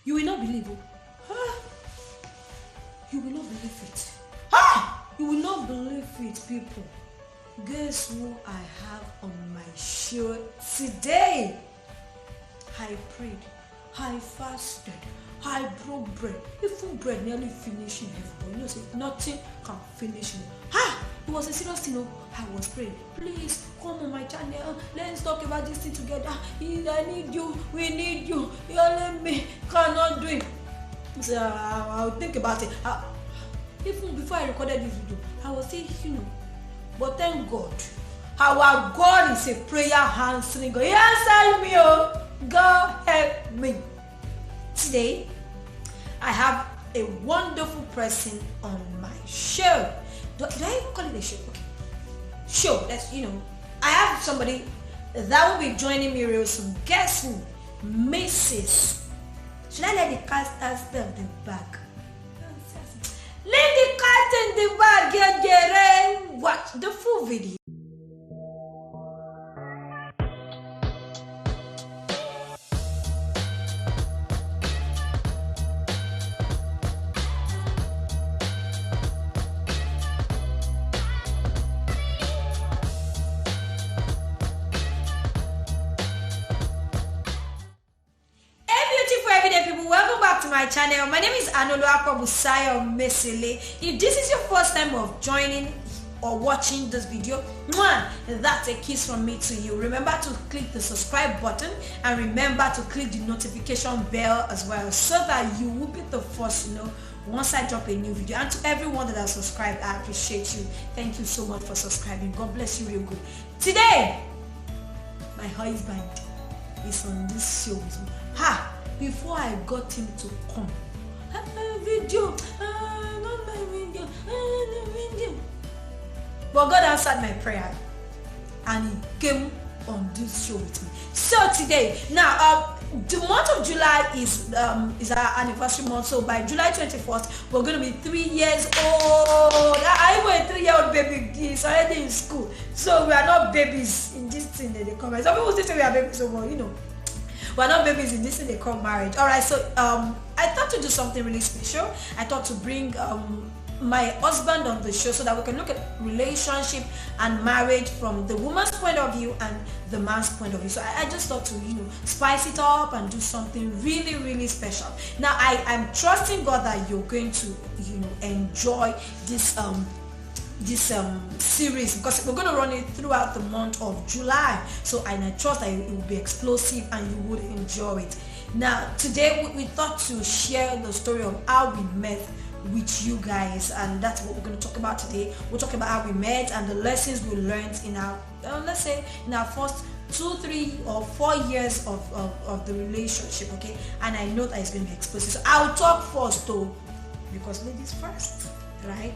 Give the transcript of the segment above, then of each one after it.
You will not believe it. You will not believe it. You will not believe it, people. Guess who I have on my show today? I prayed, I fasted, I broke bread. Even bread nearly finished in heaven, but you know, say nothing can finish me. It was a serious thing. I was praying, please come on my channel, let's talk about this thing together. I need you, we need you. You only me cannot do it. So I'll think about it. Even before I recorded this video, I was saying, but thank God, our God is a prayer answering God. He answered me, God help me. Today, I have a wonderful person on my show. Did I even call it a show? Okay. Show. That's, I have somebody that will be joining me real soon. Guess who? Mrs. Should I let the cat stay on the back? Leave the cat in the bag, get watch the full video. Welcome back to my channel. My name is Anuoluwapo Busayo Mesele. If this is your first time of joining or watching this video, that's a kiss from me to you. Remember to click the subscribe button and remember to click the notification bell as well, so that you will be the first to know once I drop a new video. And to everyone that has subscribed, I appreciate you. Thank you so much for subscribing. God bless you real good. Today, my husband is on this show with me. Before I got him to come, video, not my video, but God answered my prayer and he came on this show with me. So today, now the month of July is our anniversary month. So by July 21st, we're going to be 3 years old. I am a 3-year-old baby. He's already in school, so we are not babies in this thing that they come. Some people say we are babies, so we're not babies in this thing they call marriage. Alright, so I thought to do something really special. I thought to bring my husband on the show so that we can look at relationship and marriage from the woman's point of view and the man's point of view. So I just thought to spice it up and do something really, really special. Now I'm trusting God that you're going to enjoy this series, because we're going to run it throughout the month of July. So I trust that it will be explosive and you would enjoy it. Now today we thought to share the story of how we met with you guys, and that's what we're going to talk about today. We'll talk about how we met and the lessons we learned in our let's say in our first 2, 3 or 4 years of the relationship. Okay, and I know that it's going to be explosive, so I'll talk first though, because ladies first, right?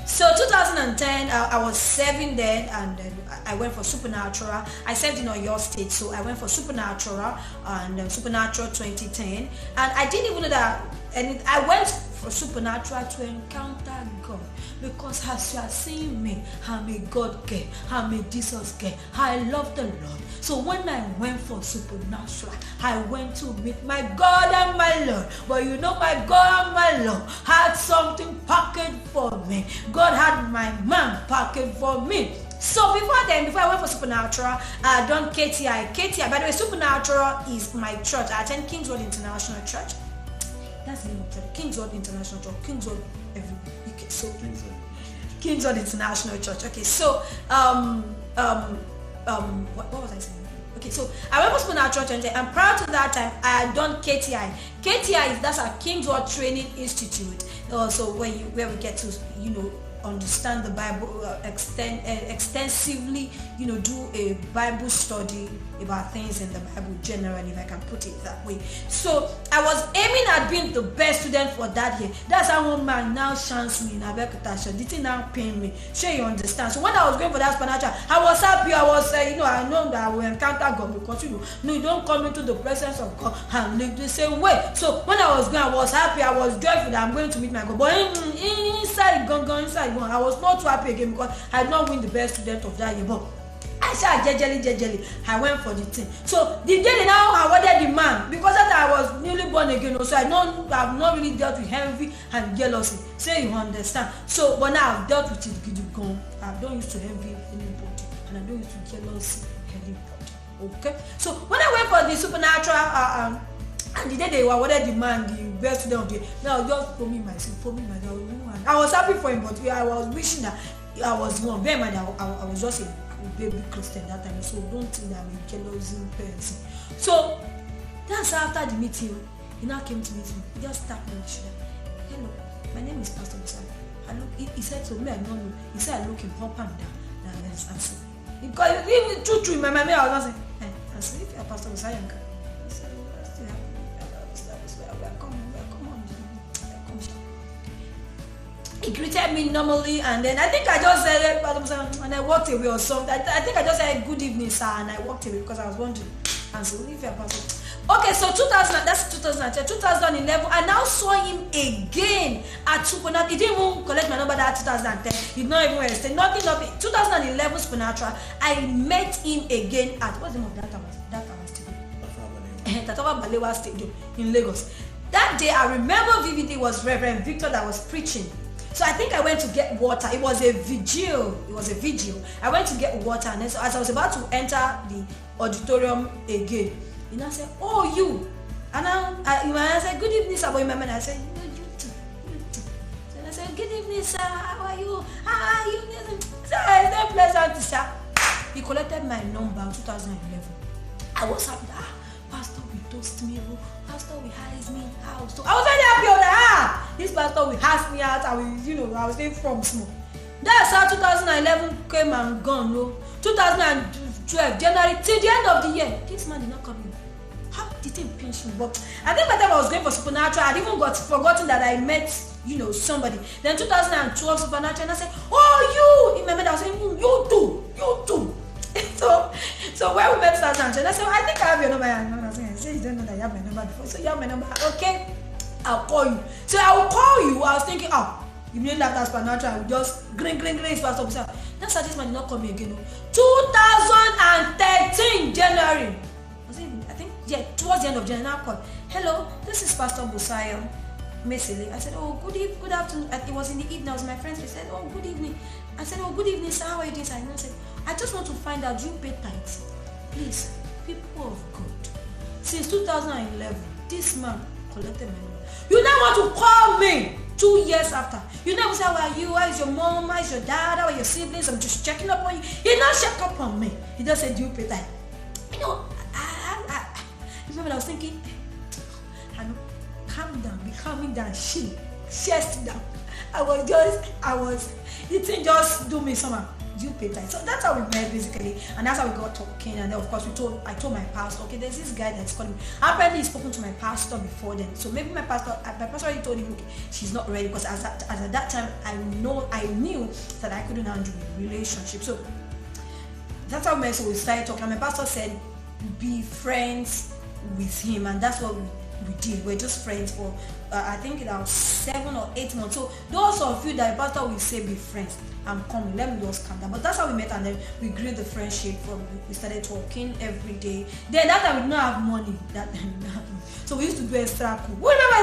So 2010, I was serving then, and then I went for Supernatural. I served in Oyo State, so I went for Supernatural and Supernatural 2010. And I didn't even know that, and I went for Supernatural to encounter God, because as you are seeing me, I'm a God girl, I'm a Jesus girl, I love the Lord. So when I went for Supernatural, I went to meet my God and my Lord. But my God and my Lord had something packaged for me. God had my man packaged for me. So before I went for Supernatural, I done KTI. By the way, Supernatural is my church. I attend Kingswood International Church. That's the name of the church. Kingswood International Church. Kingswood everywhere. Okay, so Kingswood International Church. Okay, so what was I saying? Okay, so I went for Supernatural 20, and prior to that time, I had done KTI. KTI that's our Kingswood Training Institute. So where we get to understand the Bible extensively, do a Bible study about things in the Bible generally, if I can put it that way. So I was aiming at being the best student for that year. That's how one man now chance me in Abeokuta. Did he now pay me? Sure, you understand. So when I was going for that Supernatural, I was happy. I was I know that I will encounter God, because you don't come into the presence of God and live the same way. So when I was going, I was happy. I was joyful that I'm going to meet my God. But inside, I was not too happy again, because I had not win the best student of that year. But I said jejely, I went for the thing. So the day they now awarded the man, because after I was newly born again. Also, I've not really dealt with envy and jealousy. Say you understand. So, but now I've dealt with it. I don't used to envy anybody, and I don't used to jealousy anybody. Okay. So when I went for the supernatural, and the day they were awarded the man the best student of the year, now just for me myself. I was happy for him, but I was wishing that I was one. Bear in mind, I was just a baby Christian that time, so don't think that I'm a jealous person. So that's after the meeting. He now came to meet me. He just tapped me on the shoulder. Hello, my name is Pastor Busayo. He said to me, I don't know. He said I look him up and down. Let's answer. Because even true in my mind, I was not saying, I said, if you're Pastor Busayo, he said, welcome. He greeted me normally, and then I think I just said, and I walked away or something. I think I just said good evening, sir, and I walked away because I was wondering. And so if you're Pastor. Okay, so 2011, I now saw him again at Supernatural. He didn't even collect my number that 2010. He did not even extend nothing. 2011 Supernatural, I met him again at what's the name of that stadium? Tatawa Balewa Stadium in Lagos. That day I remember vividly was Reverend Victor that was preaching. So I think I went to get water. It was a vigil. I went to get water, and then so as I was about to enter the auditorium again, he now said, "Oh, you." And I said, "Good evening, sir." But in my mind, I said, "No, you too. So I said, "Good evening, sir. How are you? How are you?" So it's not pleasant, sir. He collected my number in 2011. I was happy. Pastor will toast me. Pastor will hire me out. So I was very happy on that. This pastor will ask me out. I was staying from small. That's how 2011 came and gone. No, 2012 January till the end of the year, this man did not come in. How did he pinch me? But I think by the time I was going for supernatural, I'd even forgotten that I met somebody. Then 2012 supernatural, and I said, "Oh, you!" In my mind, I was saying, "You too." So when we met 2012, I said, "I think I have your number." And I said, "You don't know that you have my number before." So you have my number. Okay, I'll call you. So I will call you. I was thinking, immediately after supernatural, I will just green, Pastor Busayo. That's how this man did not call me again. 2013 January. Towards the end of January, I called. "Hello, this is Pastor Busayo, Mesele." I said, "Oh, good afternoon." It was in the evening. I was with my friends. They said, "Oh, good evening." I said, "Oh, good evening, sir. How are you doing, sir?" And I said, "I just want to find out, do you pay tithes? Please, people of God. Since 2011, this man collected my money. You now want to call me 2 years after. You never say, how are you? How is your mom? How is your dad? How are your siblings? I'm just checking up on you." He not check up on me. He just said, "Do you pay tithes?" Remember, I was thinking, calm down, be calming down, chest down. It didn't just do me somehow. "Do you pay tithes?" So that's how we met basically, and that's how we got talking. And then of course I told my pastor, okay, there's this guy that's calling me. Apparently he's spoken to my pastor before then, so maybe my pastor already told him, okay, she's not ready, because as at that time I knew that I couldn't handle a relationship. So that's how we started talking. And my pastor said, be friends with him, and that's what we did. We're just friends for I think about 7 or 8 months. So those of you that the pastor will say be friends, I'm coming, let me just calm down. But that's how we met, and then we grew the friendship. We started talking every day. Then that time we did not have money. That time so we used to do extra cool. Remember,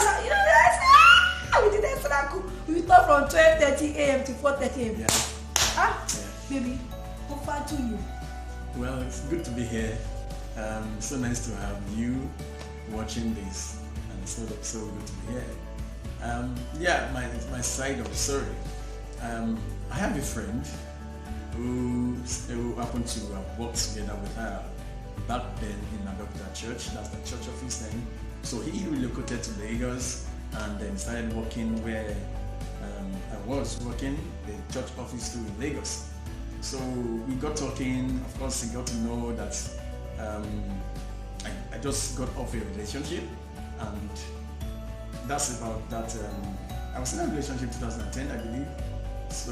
we did extra cool. We talk from 12:30 a.m. to 4:30 a.m. Baby, how far to you? Well, it's good to be here. So nice to have you watching this, and so good to be here. My side of the story. I have a friend who happened to have worked together with her back then in Anuoluwapo church. That's the church office then. So he relocated to Lagos and then started working where I was working, the church office too in Lagos. So we got talking. Of course, he got to know that I just got off a relationship, and that's about that. I was in a relationship in 2010, I believe. So,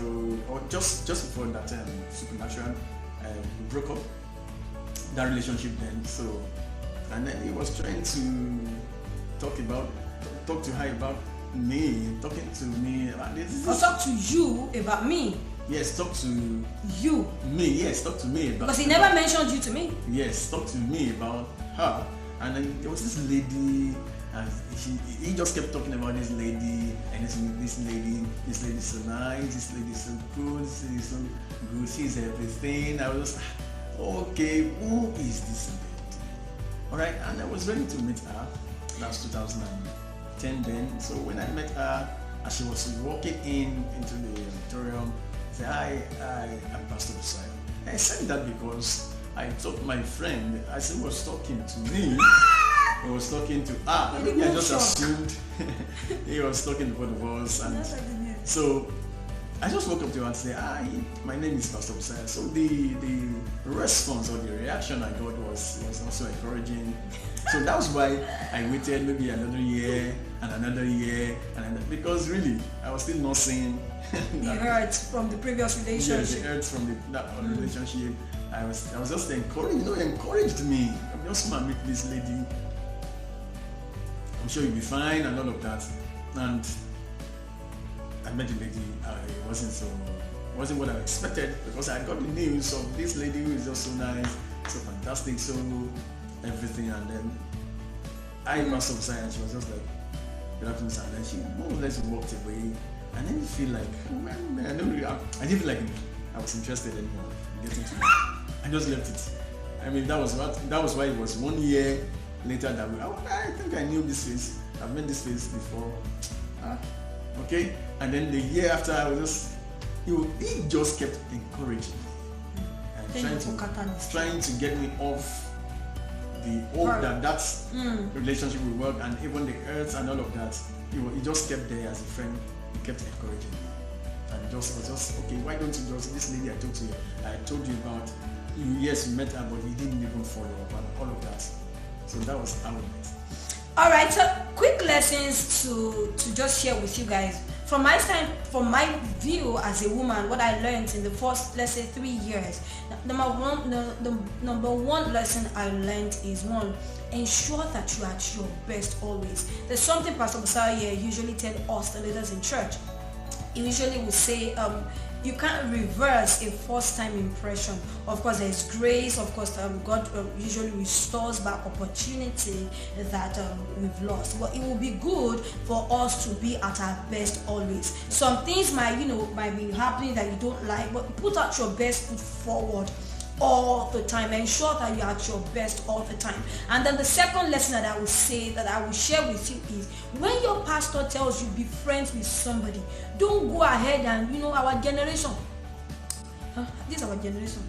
or just before that supernatural, we broke up that relationship then. So, and then he was trying to talk to her about me, talking to me about this. Or talk to you about me. Yes, talk to you. Me, yes, talk to me about. Because he never mentioned you to me. Yes, talk to me about her. And then there was this lady And he just kept talking about this lady, and this lady is so nice, this lady is so good, this lady is so good, she's everything. I was okay, who is this lady? Alright, and I was ready to meet her. That's 2010 then. So when I met her, as she was walking into the auditorium, I said, hi, I'm Pastor Busayo. I said that because I thought my friend, as he was talking to me, he was talking to her. Maybe I just assumed he was talking to both of us. And so I just woke up to her and said, hi, my name is Pastor Busayo. So the response or the reaction I got was also encouraging. So that was why I waited maybe another year and another year, because really I was still not seeing the hurt from the previous relationship. Yeah, the hurt from that relationship. I was just encouraged. Encouraged me. I'm just gonna meet this lady. I'm sure you'll be fine and all of that. And I met the lady. It wasn't what I expected, because I got the news of this lady who is just so nice, so fantastic, so everything. And then I Pastor Busayo, she was just like, good afternoon, sir. And then she more or less walked away. And then you feel like, I didn't feel like I was interested anymore in getting to know. I just left it. I mean, that was why it was 1 year later that I think I knew this face. I've met this face before. Okay. And then the year after, I was he just kept encouraging me and trying to get me off the hope that relationship will work, and even the hurts and all of that. He just kept there as a friend. He kept encouraging me, and was just okay. Why don't you just this lady I told you about? Yes, you met her, but you didn't even follow up and all of that. So that was how we met. All right, so quick lessons to just share with you guys. From my view as a woman, what I learned in the first, let's say, 3 years. The number one lesson I learned is, one, ensure that you are at your best always. There's something Pastor Busayo usually tell us, the leaders in church. He usually will say, you can't reverse a first-time impression. Of course, there's grace. Of course, God usually restores back opportunity that we've lost. But it will be good for us to be at our best always. Some things might be happening that you don't like, but put out your best foot forward all the time. Ensure that you're at your best all the time. And then the second lesson that I will say, that I will share with you, is when your pastor tells you be friends with somebody, don't go ahead and our generation, this is our generation,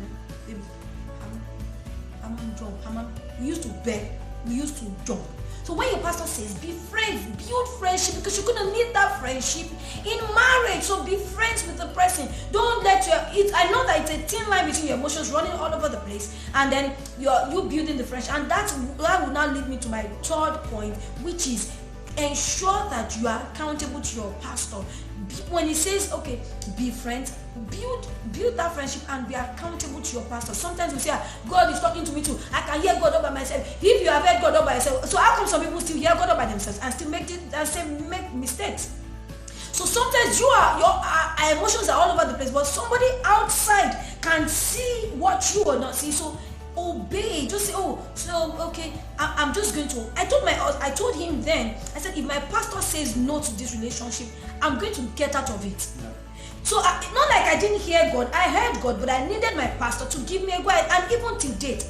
we used to beg, we used to jump. So when your pastor says be friends, build friendship, because you're gonna need that friendship in marriage. So be friends with the person. Don't let I know that it's a thin line between your emotions running all over the place, and then you building the friendship. And that will now lead me to my third point, which is ensure that you are accountable to your pastor. When he says, okay, be friends, build that friendship and be accountable to your pastor. Sometimes we say, God is talking to me too. I can hear God all by myself. If you have heard God all by yourself, so how come some people still hear God all by themselves and still make mistakes? So sometimes your emotions are all over the place, but somebody outside can see what you are not seeing. So obey. Just say, okay, I'm just going to. I told him then, I said, if my pastor says no to this relationship, I'm going to get out of it. Yeah. So not like I didn't hear God. I heard God, but I needed my pastor to give me a guide. And even till date,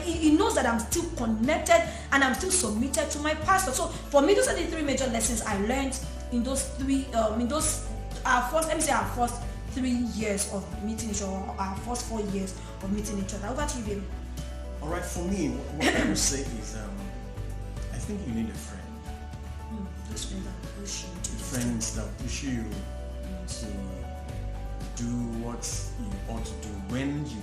he knows that I'm still connected and I'm still submitted to my pastor. So for me, those are the three major lessons I learned in those our first 3 years of meeting each other, or our first 4 years of meeting each other. Over to you, baby. All right, for me, what I would say is, I think you need a friend. Those friends that push you. Friends that push you to do what you ought to do when you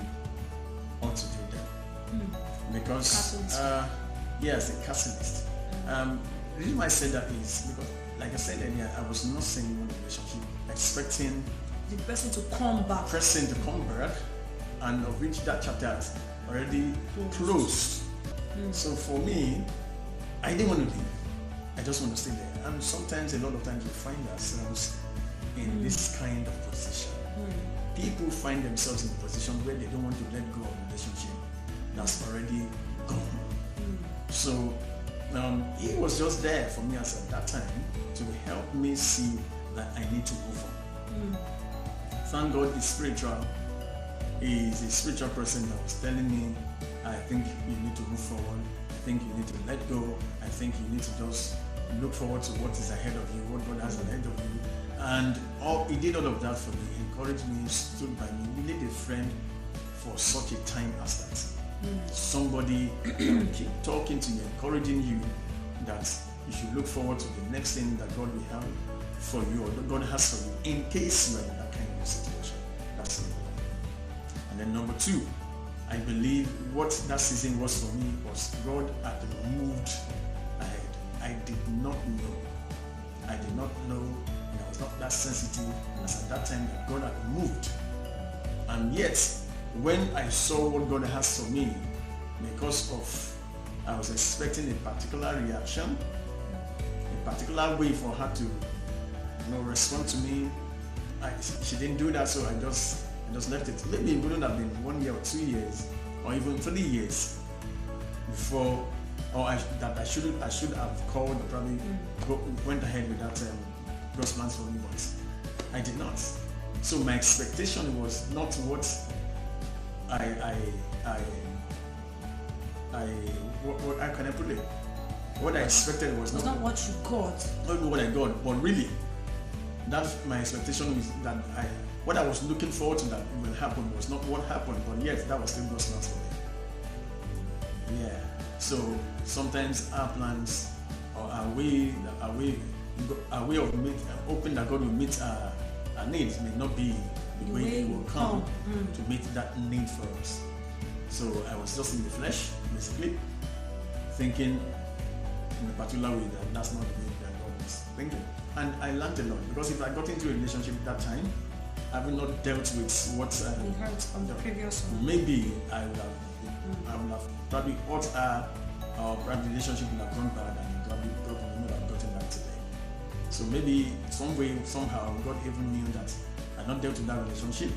ought to do them. Because, yes, a catalyst. The reason why I said that is because, like I said earlier, I was not saying one relationship expecting the person to come back. And of which that chapter has already closed. So for me, I didn't want to leave. I just want to stay there. And sometimes, a lot of times, we find ourselves in this kind of position. People find themselves in a position where they don't want to let go of a relationship that's already gone. So he was just there for me as at that time to help me see that I need to move on. Thank God he's spiritual. He's a spiritual person that was telling me, I think you need to move forward. I think you need to let go. I think you need to just look forward to what is ahead of you, what God has ahead of you. And he did all of that for me, encouraged me, stood by me. We need a friend for such a time as that. Somebody that will keep talking to you, encouraging you that you should look forward to the next thing that God will have for you or that God has for you in case you are in that kind of situation. That's number one. And then number two, I believe what that season was for me was God had moved ahead. I did not know. And I was not that sensitive as at that time that God had moved. And yet, when I saw what God has for me, because of I was expecting a particular reaction, a particular way for her to respond to me. She didn't do that, so I just left it. Maybe it wouldn't have been 1 year or 2 years or even 3 years before, I should have called or probably went ahead with that God's plans for me, but I did not. So my expectation was not what how can I put it? What I expected was not what you got. Not what I got, but really, that my expectation is that what I was looking forward to that will happen was not what happened, but yet that was still God's plans for me. Yeah. So sometimes our plans or our way of hoping that God will meet our needs may not be the way He will come to meet that need for us. So I was just in the flesh, basically, thinking in a particular way that that's not the way that God was thinking. And I learned a lot, because if I got into a relationship at that time, having not dealt with what we heard from the previous one, maybe I would have probably hurt her, or perhaps the relationship would have gone bad and probably broken. I would have gotten that today. So maybe some way, somehow, God even knew that I had not dealt with that relationship,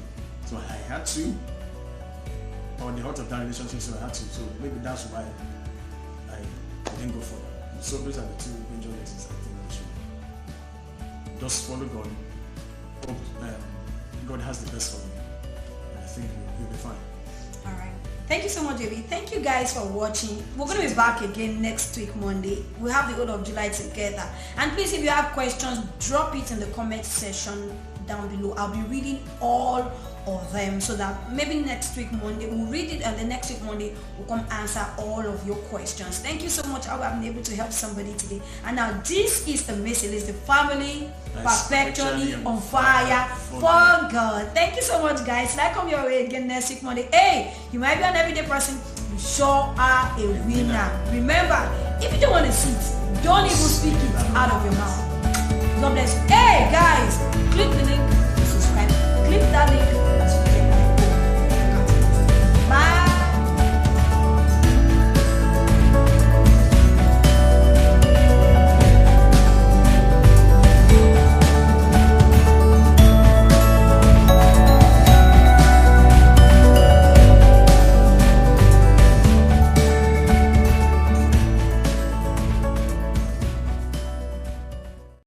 so I had to, or the heart of that relationship, so I had to. So maybe that's why I didn't go further. So those are the two major lessons I think we should just follow God. Hope God has the best for you, and I think you'll be fine. All right. Thank you so much, David. Thank you guys for watching. We're going to be back again next week, Monday. We'll have the whole of July together. And please, if you have questions, drop it in the comment section down below. I'll be reading all of them, so that maybe next week Monday we'll read it, and the next week Monday we'll come answer all of your questions. Thank you so much. I have been able to help somebody today. And now this is the Mesele's, the family perpetually on fire for God. Thank you so much, guys. Till I come your way again next week Monday. Hey, you might be an everyday person, you sure are a winner. Remember, if you don't want to see it, don't even speak it out of your mouth. God bless you. Hey guys, click the link to subscribe. Click that link